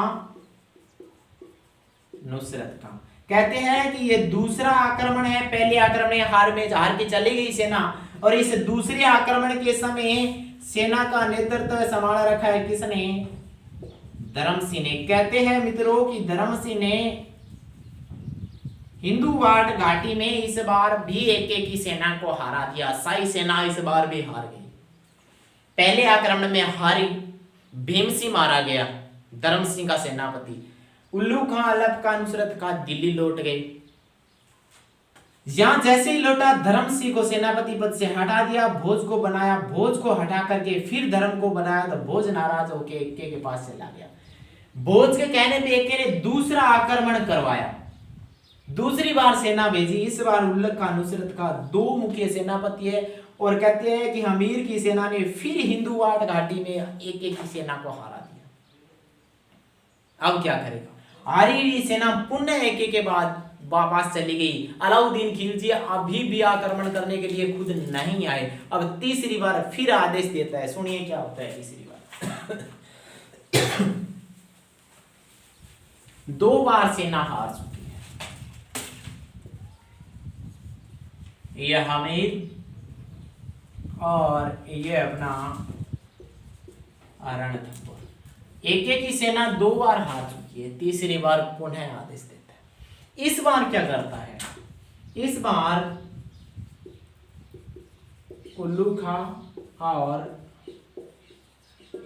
नुसरत खां। कहते हैं कि ये दूसरा आक्रमण है, पहले आक्रमण में हार के चली गई सेना, और इस दूसरे आक्रमण के समय सेना का नेतृत्व संभाल रखा है किसने? धर्मसिंह ने। कहते हैं मित्रों कि धर्मसिंह ने हिंदुवाड़ घाटी में इस बार भी एके की सेना को हरा दिया। शाही सेना इस बार भी हार गई। पहले आक्रमण में हारी, भीमसिंह मारा गया, धर्मसिंह का सेनापति। उल्लू खां, अलफ खां, नुसरत खां दिल्ली लौट गए। यहां जैसे ही लौटा धर्मसिंह को सेनापति पद से हटा दिया, भोज को बनाया, भोज को हटा करके फिर धर्म को बनाया तो भोज नाराज होकर एके के पास चला गया। भोज के कहने पे एके ने दूसरा आक्रमण करवाया, दूसरी बार सेना भेजी। इस बार उल्लू खां, नुसरत खां दो मुख्य सेनापति है और कहते हैं कि हमीर की सेना ने फिर हिंदुवाड़ घाटी में एके की सेना को हरा दिया। अब क्या करेगा? हारी हुई सेना पुनः एके के बाद वापस चली गई। अलाउद्दीन खिलजी अभी भी आक्रमण करने के लिए खुद नहीं आए। अब तीसरी बार फिर आदेश देता है। सुनिए क्या होता है तीसरी बार। 2 बार सेना हार चुकी है। यह हमीर और ये अपना रणथंभौर। एके की सेना 2 बार हार चुकी है, तीसरी बार पुनः आदेश देता है। इस बार क्या करता है? इस बार उल्लू खां और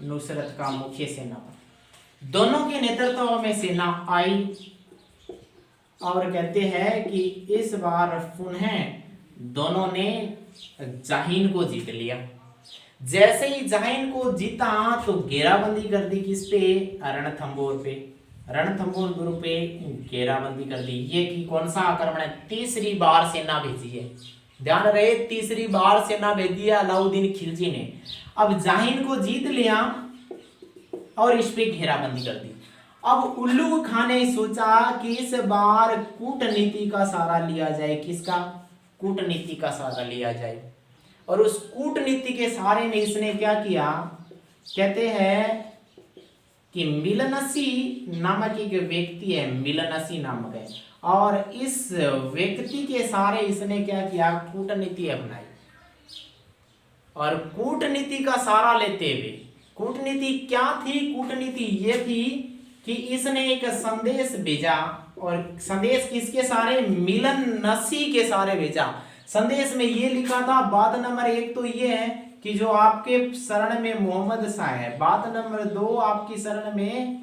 नुसरत का मुख्य सेनापति, दोनों के नेतृत्व में सेना आई और कहते हैं कि इस बार पुनः दोनों ने जाहिन को जीत लिया। जैसे ही जाहिन को जीता तो घेराबंदी कर दी किस पे, रणथंबोर पे, रणथंबोर दुर्ग पे घेराबंदी कर दी। ये कि कौन सा आक्रमण है, तीसरी बार सेना भेजी है, ध्यान रहे तीसरी बार सेना भेजी है अलाउद्दीन खिलजी ने। अब जाहिन को जीत लिया और इस पे घेराबंदी कर दी। अब उल्लू खां ने सोचा कि इस बार कूटनीति का सहारा लिया जाए, किसका, कूटनीति का सहारा लिया जाए। और उस कूटनीति के सहारे में इसने क्या किया, कहते हैं कि मिलनसी नामक एक व्यक्ति है, मिलनसी नामक है, और इस व्यक्ति के सहारे इसने क्या किया, कूटनीति अपनाई। और कूटनीति का सहारा लेते हुए, कूटनीति क्या थी, कूटनीति ये थी कि इसने एक संदेश भेजा, और संदेश किसके सहारे, मिलनसी के सहारे भेजा। संदेश में ये लिखा था, बात नंबर 1 तो ये है कि जो आपके शरण में मोहम्मद शाह है, बात नंबर 2 आपकी शरण में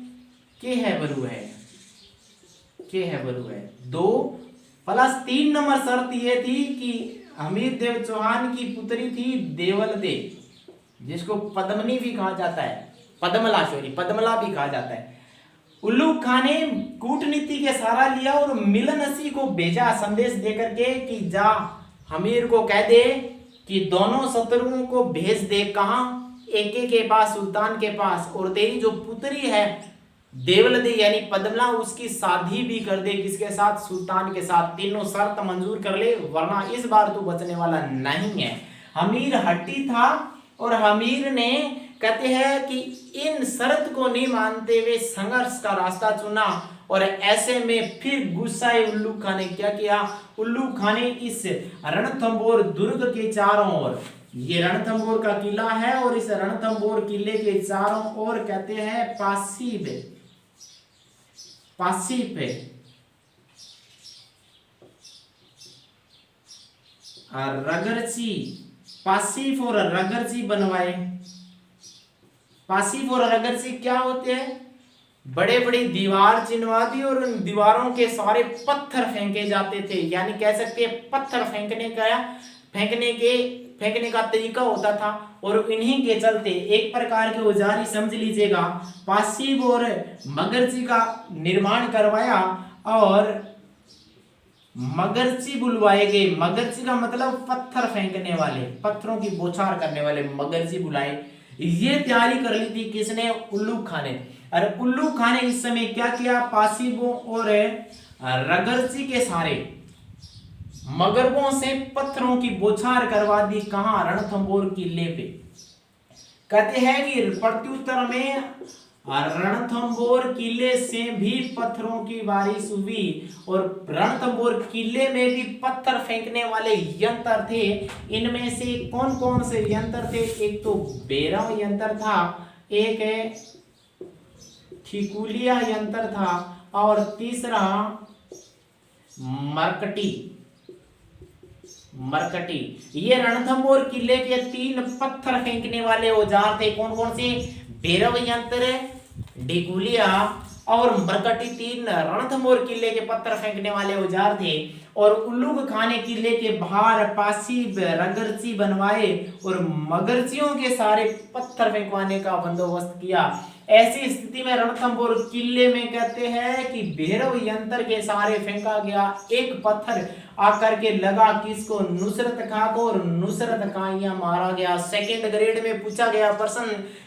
के है बरू है, के है बरू है 2, प्लस 3 नंबर शर्त ये थी कि हमीर देव चौहान की पुत्री थी देवल दे, जिसको पद्मनी भी कहा जाता है, पद्मला भी कहा जाता है। उल्लू खां ने कूटनीति के सहारा लिया और मिलनसी को भेजा संदेश देकर के कि जा हमीर को कह दे कि दोनों शत्रुओं को भेज दे, कहां, एक के पास, सुल्तान के पास, और तेरी जो पुत्री है देवल दे यानी पद्मला, उसकी शादी भी कर दे, किसके साथ, सुल्तान के साथ। तीनों शर्त मंजूर कर ले, वरना इस बार तो बचने वाला नहीं है। हमीर हट्टी था और हमीर ने कहते हैं कि इन शर्त को नहीं मानते हुए संघर्ष का रास्ता चुना। और ऐसे में फिर गुस्साए उल्लू खां ने क्या किया, उल्लू खां ने इस रणथंबोर दुर्ग के चारों ओर, ये रणथंबोर का किला है, और इस रणथंबोर किले के चारों ओर कहते हैं पासीब रगरची, पासीफ और रगरची बनवाए। पासीफ और रगरची क्या होते हैं, बड़े बड़ी दीवार चिनवा दी और उन दीवारों के सारे पत्थर फेंके जाते थे, यानी कह सकते हैं पत्थर फेंकने का तरीका होता था। और इन्हीं के चलते एक प्रकार के औजार ही समझ लीजिएगा, पासीब और मगरची का निर्माण करवाया और मगरची बुलवाए गए। मगरची का मतलब पत्थर फेंकने वाले, पत्थरों की बौछार करने वाले मगरची बुलाए। ये तैयारी कर ली थी किसने, उल्लू खां ने। और उल्लू खां ने इस समय क्या किया, पासीबों और रगरची के सारे मगरबों से पत्थरों की बौछार करवा दी, कहां, रणथंबोर किले पे। कहते हैं कि प्रत्युत्तर में रणथंबोर किले से भी पत्थरों की बारिश हुई, और रणथंबोर किले में भी पत्थर फेंकने वाले यंत्र थे। इनमें से कौन कौन से यंत्र थे, एक तो बेरव यंत्र था, एक ठिकुलिया यंत्र था, और तीसरा मरकटी। ये रणथंबोर किले के 3 पत्थर फेंकने वाले औजार थे। कौन कौन से, बेरव यंत्र, ढिकुलिया और मरकटी, 3 रणथंबोर किले के पत्थर फेंकने वाले औजार थे। और उल्लू खां ने किले के बाहर पासीब रगरची बनवाए और मगरचियों के सारे पत्थर फेंकवाने का बंदोबस्त किया। ऐसी स्थिति में रणथंबोर किले में कहते हैं कि भैरव यंत्र के सहारे फेंका गया एक पत्थर आकर के लगा किसको, नुसरत खां को, और नुसरत खां यहाँ मारा गया। सेकंड ग्रेड में पूछा गया प्रश्न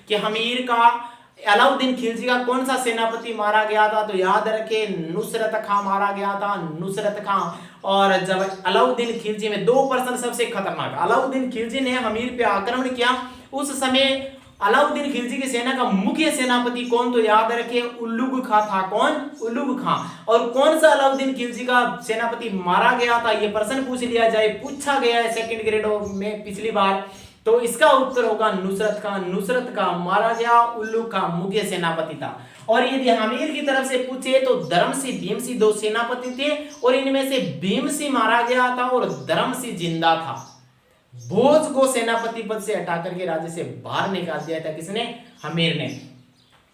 कि हमीर का, अलाउद्दीन खिलजी का कौन सा सेनापति मारा गया था, तो याद रखे नुसरत खां मारा गया था, नुसरत खां। और जब अलाउद्दीन खिलजी में 2 प्रश्न सबसे खतरनाक, अलाउद्दीन खिलजी ने हमीर पे आक्रमण किया, उस समय अलाउद्दीन खिलजी की सेना का मुख्य सेनापति कौन, तो याद रखे उल्लू खां था। कौन, उल्लू खां। और कौन सा अलाउद्दीन खिलजी का सेनापति मारा गया था, यह प्रश्न पूछ लिया जाए, पूछा गया है सेकंड ग्रेड में पिछली बार, तो इसका उत्तर होगा नुसरत खां। नुसरत खां मारा गया, उल्लू खां मुख्य सेनापति था। और यदि हमीर की तरफ से पूछे तो धर्मसिंह, भीमसिंह 2 सेनापति थे, और इनमें से भीमसिंह मारा गया था और धर्मसिंह जिंदा था। भोज को सेनापति पद से हटा करके राज्य से बाहर निकाल दिया था। किसने? हमीर ने।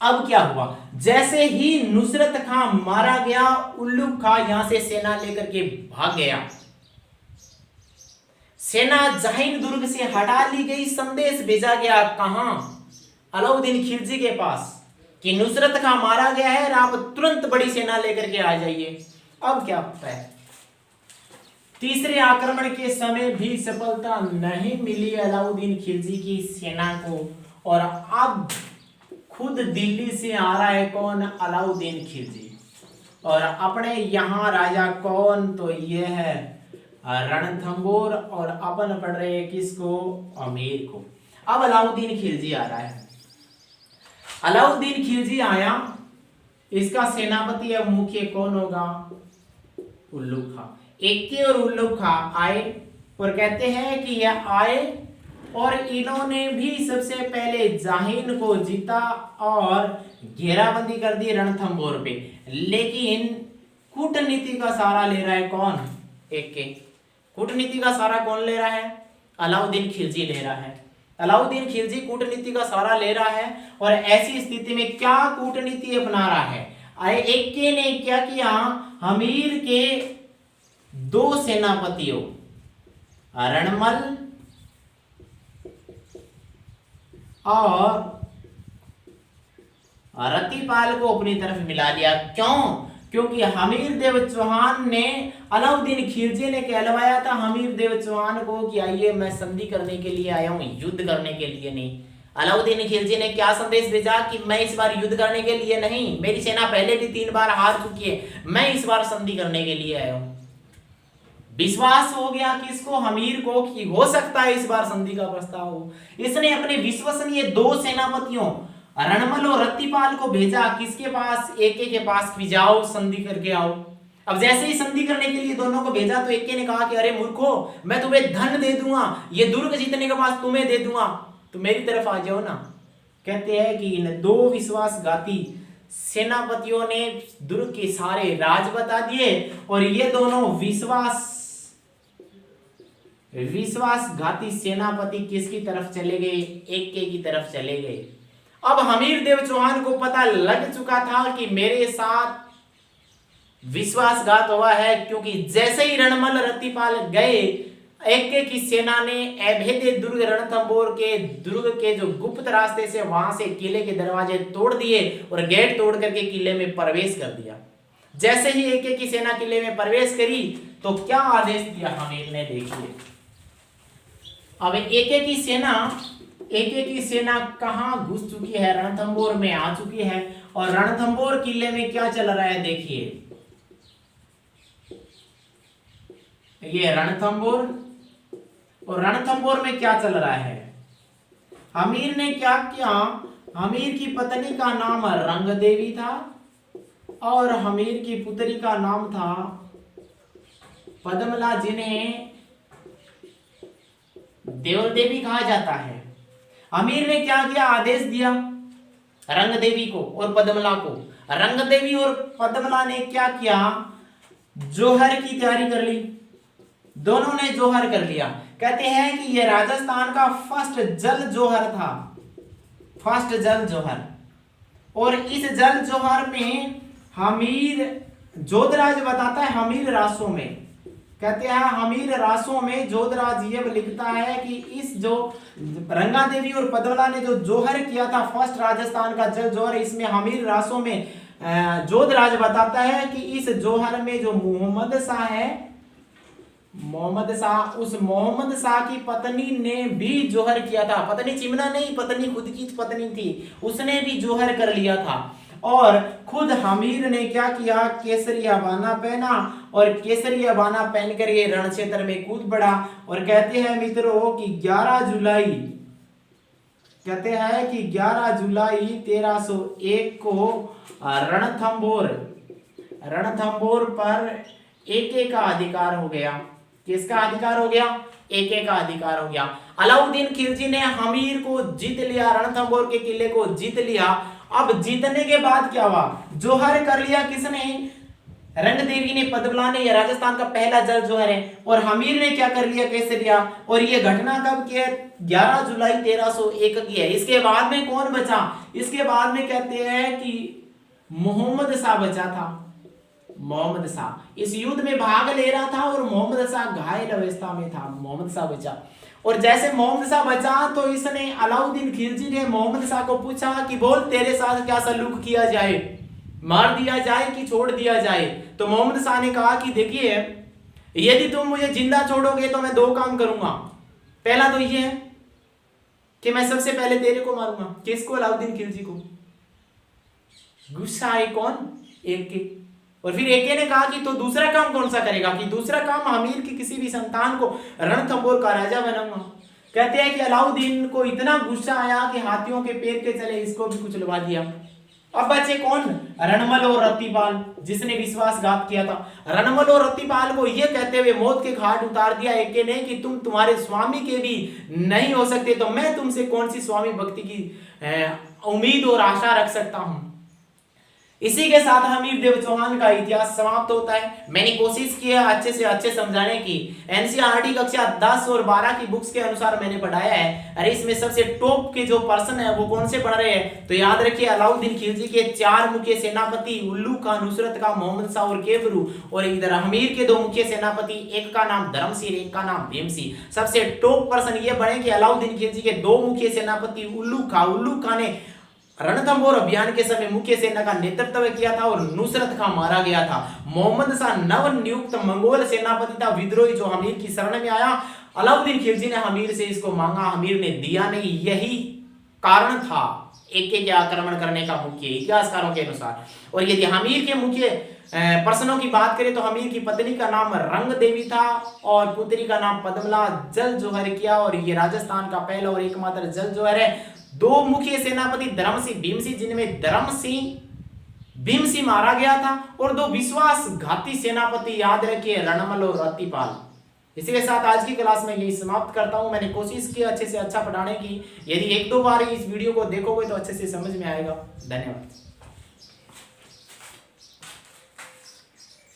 अब क्या हुआ? जैसे ही नुसरत खां मारा गया, उल्लुक खां यहां से सेना लेकर के भाग गया। सेना जहीन दुर्ग से हटा ली गई। संदेश भेजा गया कहां? अलाउद्दीन खिलजी के पास कि नुसरत खां मारा गया है और आप तुरंत बड़ी सेना लेकर के आ जाइए। अब क्या होता है? तीसरे आक्रमण के समय भी सफलता नहीं मिली अलाउद्दीन खिलजी की सेना को, और अब खुद दिल्ली से आ रहा है कौन? अलाउद्दीन खिलजी। और अपने यहाँ राजा कौन? तो ये है रणथंबोर, और अपन पढ़ रहे हैं किसको? अमीर को। अब अलाउद्दीन खिलजी आ रहा है। अलाउद्दीन खिलजी आया, इसका सेनापति अब मुख्य कौन होगा? उल्लुक खां। एक्के और उल्लुक खां आए और कहते हैं कि यह आए और इन्होंने भी सबसे पहले जाहिन को जीता और घेराबंदी कर दी रणथंबोर पे। लेकिन कूटनीति का सहारा ले रहा है कौन? एक्के। कूटनीति का सहारा कौन ले रहा है? अलाउद्दीन खिलजी ले रहा है। अलाउद्दीन खिलजी कूटनीति का सहारा ले रहा है, और ऐसी स्थिति में क्या कूटनीति अपना रहा है? एक्के ने क्या किया? हमीर के दो सेनापतियों रणमल और रतिपाल को अपनी तरफ मिला लिया। क्यों? क्योंकि हमीर देव चौहान ने, अलाउद्दीन खिलजी ने कहलवाया था हमीर देव चौहान को कि आइए मैं संधि करने के लिए आया हूं, युद्ध करने के लिए नहीं। अलाउद्दीन खिलजी ने क्या संदेश भेजा कि मैं इस बार युद्ध करने के लिए नहीं, मेरी सेना पहले भी 3 बार हार चुकी है, मैं इस बार संधि करने के लिए आया हूं। विश्वास हो गया किसको? हमीर को, कि हो सकता है इस बार संधि का प्रस्ताव हो। इसने अपने विश्वसनीय 2 सेनापतियों रणमल और रतिपाल को भेजा किसके पास? एक्के के पास कि जाओ संधि करके आओ। अब जैसे ही संधि करने के लिए दोनों को भेजा तो एक्के ने कहा कि अरे मूर्खो, मैं तुम्हें धन दे दूंगा, ये दुर्ग जीतने के बाद तुम्हें दे दूंगा, तो मेरी तरफ आ जाओ ना। कहते हैं कि इन 2 विश्वासघाती सेनापतियों ने दुर्ग के सारे राज बता दिए, और ये दोनों विश्वासघाती सेनापति किसकी तरफ चले गए? एक्के की तरफ चले गए। अब हमीर देव चौहान को पता लग चुका था कि मेरे साथ विश्वासघात हुआ है, क्योंकि जैसे ही रणमल रतिपाल गए, एक्के की सेना ने अभेद्य दुर्ग रणथंबोर के दुर्ग के जो गुप्त रास्ते से वहां से किले के दरवाजे तोड़ दिए और गेट तोड़ करके किले में प्रवेश कर दिया। जैसे ही एक्के की सेना किले में प्रवेश करी तो क्या आदेश दिया हमीर ने? देखिए, अब एक्के की सेना कहां घुस चुकी है? रणथंबोर में आ चुकी है, और रणथंबोर किले में क्या चल रहा है? देखिए, ये रणथंबोर, और रणथंबोर में क्या चल रहा है? हमीर ने क्या किया? हमीर की पत्नी का नाम रंग देवी था, और हमीर की पुत्री का नाम था पद्मला, जिन्हें देवल देवी कहा जाता है। अमीर ने क्या किया? आदेश दिया रंग देवी को और पद्मला को। रंग देवी और पद्मला ने क्या किया? जोहर की तैयारी कर ली। दोनों ने जोहर कर लिया। कहते हैं कि यह राजस्थान का फर्स्ट जल जोहर था, फर्स्ट जल जोहर। और इस जल जोहर में हमीर, जोधराज बताता है हमीर रासों में, कहते हैं हमीर रासों में जोधराज ये लिखता है कि इस जो रंगा देवी और पद्मला ने जो जोहर किया था फर्स्ट राजस्थान का जल जोहर, इसमें हमीर रासों में जोधराज बताता है कि इस जोहर में जो मोहम्मद शाह है, मोहम्मद शाह, उस मोहम्मद शाह की पत्नी ने भी जोहर किया था। पत्नी चिमना नहीं, पत्नी खुद की पत्नी थी, उसने भी जोहर कर लिया था। और खुद हमीर ने क्या किया? केसरिया बाना पहना, और केसरिया बाना पहनकर ये रण क्षेत्र में कूद पड़ा। और कहते हैं मित्रों कि 11 जुलाई, कहते हैं कि 11 जुलाई 1301 को रणथंबोर पर एक्के का अधिकार हो गया। किसका अधिकार हो गया? एक्के का अधिकार हो गया। अलाउद्दीन खिलजी ने हमीर को जीत लिया, रणथंबोर के किले को जीत लिया। अब जीतने के बाद क्या हुआ? जोहर कर लिया किसने? रंग देवी ने पद्मला ने, यह राजस्थान का पहला जल जोहर है। और हमीर ने क्या कर लिया, कैसे लिया, और ये घटना कब की है, 11 जुलाई 1301 की है। इसके बाद में कौन बचा, इसके बाद में कहते हैं कि मोहम्मद शाह बचा था। मोहम्मद शाह इस युद्ध में भाग ले रहा था और मोहम्मद शाह घायल अवस्था में था, मोहम्मद शाह बचा। और जैसे मोहम्मद शाह बचा तो इसने अलाउद्दीन खिलजी ने मोहम्मद शाह को पूछा कि बोल तेरे साथ क्या सलूक किया जाए, मार दिया जाए कि छोड़ दिया जाए। तो मोहम्मद शाह ने कहा कि देखिए यदि तुम मुझे जिंदा छोड़ोगे तो मैं 2 काम करूंगा। पहला तो ये है कि मैं सबसे पहले तेरे को मारूंगा। किसको, अलाउद्दीन खिलजी को। गुस्सा है कौन, एक के। और फिर एके ने कहा कि तो दूसरा काम कौन सा करेगा, कि दूसरा काम हमीर की किसी भी संतान को रणथंभौर का राजा बनाऊंगा। कहते हैं कि अलाउद्दीन को इतना गुस्सा आया कि हाथियों के पैर के चले इसको भी कुचलवा दिया। अब बचे कौन, रणमल और रत्तीपाल, जिसने विश्वासघात किया था। रणमल और रत्तीपाल को यह कहते हुए मौत के घाट उतार दिया एके ने कि तुम तुम्हारे स्वामी के भी नहीं हो सकते, तो मैं तुमसे कौन सी स्वामी भक्ति की उम्मीद और आशा रख सकता हूं। इसी के साथ हमीर देव चौहान का इतिहास समाप्त होता है। मैंने कोशिश की है अच्छे से अच्छे समझाने की। एनसीईआरटी कक्षा 10 और 12 की बुक्स के अनुसार मैंने पढ़ाया है। अरे इसमें सबसे टॉप के जो पर्सन है वो कौन से पढ़ रहे हैं, तो याद रखिए अलाउद्दीन खिलजी के 4 मुख्य सेनापति, उल्लू खां, नुसरत खां, मोहम्मद शाह और केवरू। और इधर हमीर के 2 मुख्य सेनापति, एक का नाम धर्मसिंह, एक का नाम भीमसिंह। सबसे टॉप पर्सन ये बने कि अलाउद्दीन खिलजी के 2 मुख्य सेनापति उल्लू खां ने रणथंभौर अभियान के समय मुख्य सेना का नेतृत्व किया था और नुसरत खां मारा गया था। मोहम्मद शाह नव नियुक्त मंगोल सेनापति था, विद्रोही जो हमीर की शरण में आया। अलाउद्दीन खिलजी ने हमीर से इसको मांगा, हमीर ने दिया नहीं। यही कारण था एके के आक्रमण करने का मुख्य, इतिहासकारों के अनुसार। और यदि हमीर के मुख्य पर्सनों की बात करें तो हमीर की पत्नी का नाम रंग देवी था और पुत्री का नाम पद्मला। जल जोहर किया और ये राजस्थान का पहला और एकमात्र जल जोहर है। 2 मुख्य सेनापति धर्मसिंह, भीमसिंह, जिनमें भीमसिंह मारा गया था, और 2 विश्वासघाती सेनापति याद रखिए, रणमल और रत्तीपाल। इसी के साथ आज की क्लास में यही समाप्त करता हूं। मैंने कोशिश की अच्छे से अच्छा पढ़ाने की। यदि 1-2 बार इस वीडियो को देखोगे तो अच्छे से समझ में आएगा। धन्यवाद।